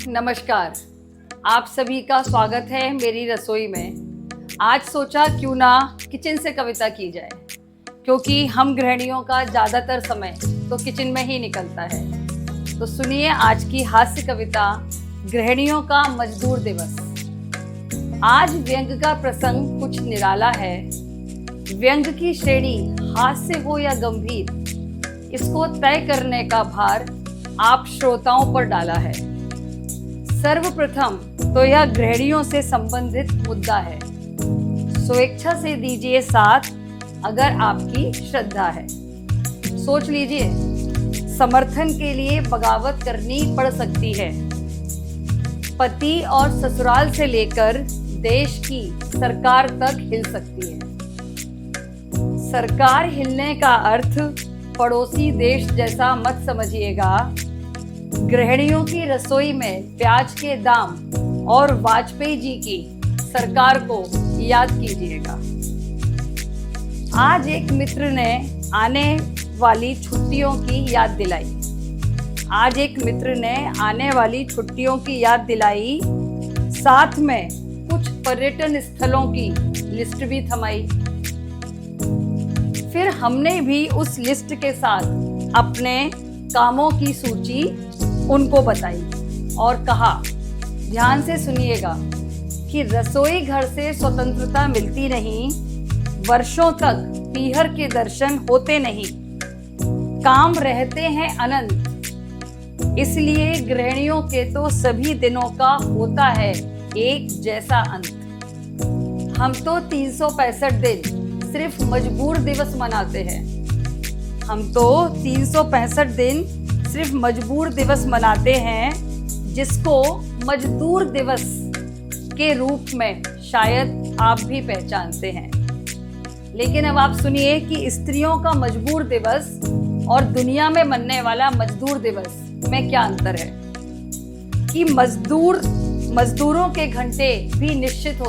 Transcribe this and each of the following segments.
नमस्कार, आप सभी का स्वागत है मेरी रसोई में। आज सोचा क्यों ना किचन से कविता की जाए, क्योंकि हम गृहिणियों का ज़्यादातर समय तो किचन में ही निकलता है। तो सुनिए आज की हास्य कविता, गृहिणियों का मजदूर दिवस। आज व्यंग का प्रसंग कुछ निराला है। व्यंग की श्रेणी हास्य हो या गंभीर, इसको तय करने का भार आप श्रोताओं पर डाला है। सर्वप्रथम तो यह गृहिणियों से संबंधित मुद्दा है। स्वेच्छा से दीजिए साथ अगर आपकी श्रद्धा है। सोच लीजिए, समर्थन के लिए बगावत करनी पड़ सकती है। पति और ससुराल से लेकर देश की सरकार तक हिल सकती है। सरकार हिलने का अर्थ पड़ोसी देश जैसा मत समझिएगा। गृहिणियों की रसोई में प्याज के दाम और वाजपेयी जी की सरकार को याद कीजिएगा। आज एक मित्र ने आने वाली छुट्टियों की याद दिलाई। साथ में कुछ पर्यटन स्थलों की लिस्ट भी थमाई। फिर हमने भी उस लिस्ट के साथ अपने कामों की सूची उनको बताई और कहा, ध्यान से सुनिएगा कि रसोई घर से स्वतंत्रता मिलती नहीं, वर्षों तक पीहर के दर्शन होते नहीं, काम रहते हैं अनंत। इसलिए गृहिणियों के तो सभी दिनों का होता है एक जैसा अंत। हम तो 365 दिन सिर्फ मजबूर दिवस मनाते हैं। जिसको मजदूर दिवस के रूप में शायद आप भी पहचानते हैं। लेकिन अब आप सुनिए कि स्त्रियों का मजबूर दिवस और दुनिया में मनने वाला मजदूर दिवस में क्या अंतर है। कि मजदूरों के घंटे भी निश्चित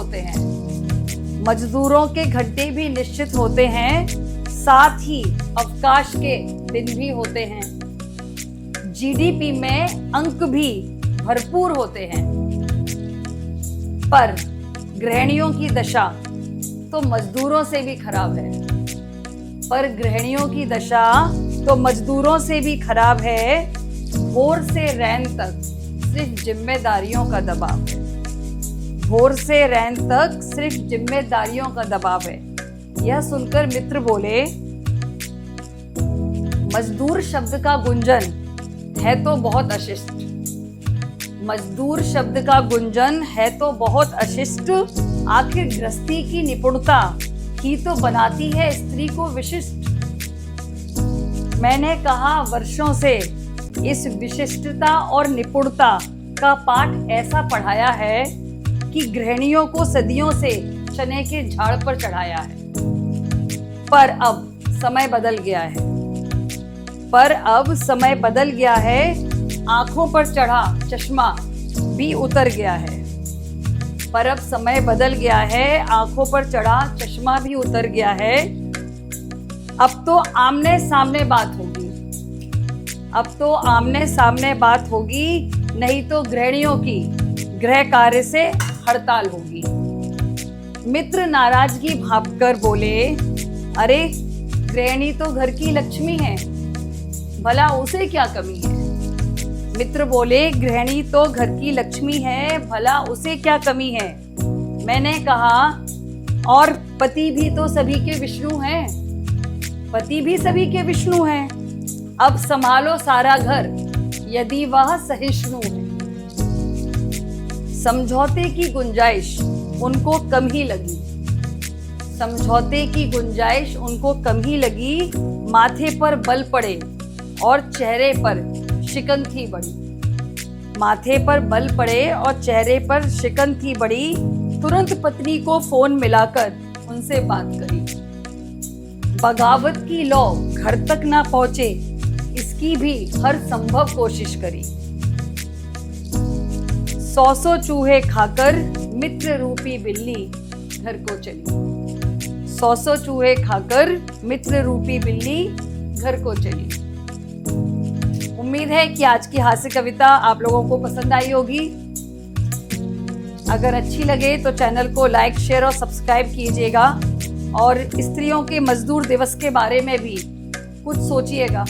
होते हैं, साथ ही अवकाश के दिन भी होते हैं। जीडीपी में अंक भी भरपूर होते हैं। पर गृहिणियों की दशा तो मजदूरों से भी खराब है। भोर से रैन तक सिर्फ जिम्मेदारियों का दबाव है। यह सुनकर मित्र बोले, मजदूर शब्द का गुंजन है तो बहुत अशिष्ट। आखिर गृहस्थी की निपुणता ही तो बनाती है स्त्री को विशिष्ट। मैंने कहा, वर्षों से इस विशिष्टता और निपुणता का पाठ ऐसा पढ़ाया है कि गृहिणियों को सदियों से चने के झाड़ पर चढ़ाया है। पर अब समय बदल गया है। आंखों पर चढ़ा चश्मा भी उतर गया है। अब तो आमने सामने बात होगी, नहीं तो गृहिणियों की गृह कार्य से हड़ताल होगी। मित्र नाराजगी भांपकर बोले, अरे गृहिणी तो घर की लक्ष्मी है, भला उसे क्या कमी है। मैंने कहा, और पति भी तो सभी के विष्णु हैं। अब संभालो सारा घर यदि वह सहिष्णु है। समझौते की गुंजाइश उनको कम ही लगी। माथे पर बल पड़े और चेहरे पर शिकन थी बड़ी। तुरंत पत्नी को फोन मिलाकर उनसे बात करी। बगावत की लौ घर तक ना पहुंचे, इसकी भी हर संभव कोशिश करी। 100 चूहे खाकर मित्र रूपी बिल्ली घर को चली। उम्मीद है कि आज की हास्य कविता आप लोगों को पसंद आई होगी। अगर अच्छी लगे तो चैनल को लाइक, शेयर और सब्सक्राइब कीजिएगा और स्त्रियों के मजदूर दिवस के बारे में भी कुछ सोचिएगा।